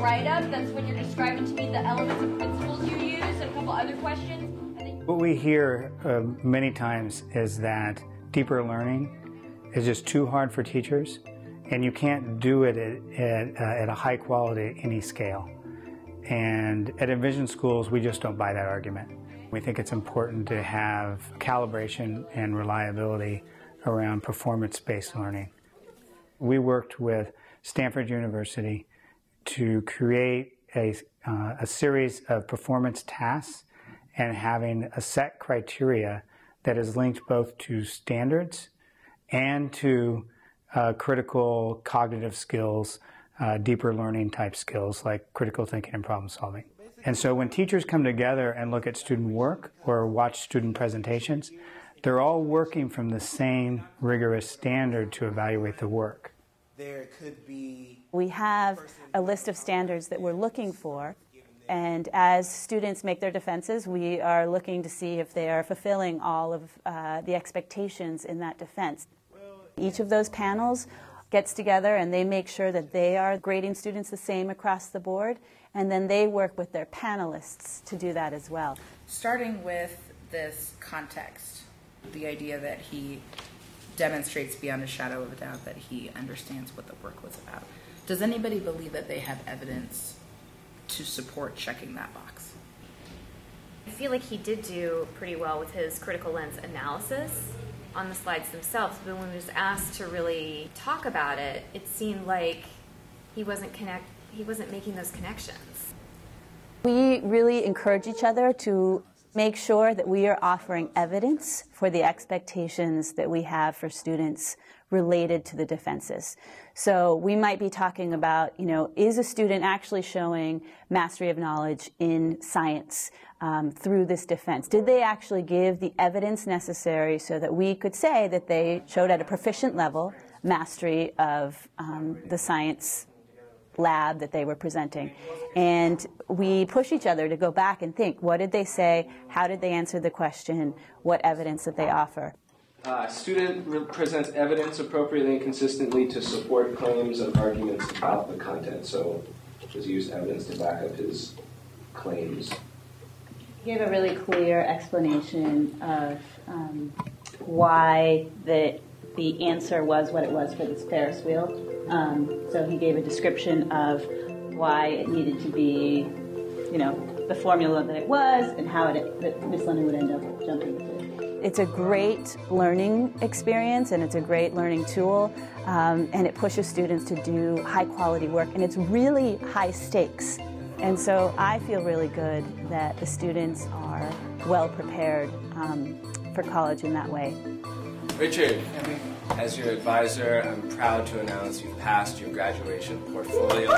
write-up. That's when you're describing to me the elements and principles you use, and a couple other questions. What we hear many times is that deeper learning is just too hard for teachers, and you can't do it at a high quality at any scale. And at Envision Schools, we just don't buy that argument. We think it's important to have calibration and reliability around performance-based learning. We worked with Stanford University to create a series of performance tasks and having a set criteria that is linked both to standards and to critical cognitive skills, deeper learning type skills like critical thinking and problem solving. And so when teachers come together and look at student work or watch student presentations, they're all working from the same rigorous standard to evaluate the work. We have a list of standards that we're looking for, and as students make their defenses, we are looking to see if they are fulfilling all of the expectations in that defense. Each of those panels gets together and they make sure that they are grading students the same across the board, and then they work with their panelists to do that as well. Starting with this context, the idea that he demonstrates beyond a shadow of a doubt that he understands what the work was about. Does anybody believe that they have evidence to support checking that box? I feel like he did do pretty well with his critical lens analysis on the slides themselves, but when he was asked to really talk about it, it seemed like he wasn't making those connections. We really encourage each other to make sure that we are offering evidence for the expectations that we have for students related to the defenses. So we might be talking about, is a student actually showing mastery of knowledge in science through this defense? Did they actually give the evidence necessary so that we could say that they showed at a proficient level mastery of the science lab that they were presenting? And we push each other to go back and think, what did they say? How did they answer the question? What evidence did they offer? Student presents evidence appropriately and consistently to support claims and arguments about the content. So has used evidence to back up his claims. He gave a really clear explanation of why the answer was what it was for this Ferris wheel. So he gave a description of why it needed to be, the formula that it was and how that Miss Lennon would end up jumping to. It's a great learning experience and it's a great learning tool, and it pushes students to do high quality work, and it's really high stakes. And so I feel really good that the students are well prepared for college in that way. Richard, as your advisor, I'm proud to announce you've passed your graduation portfolio.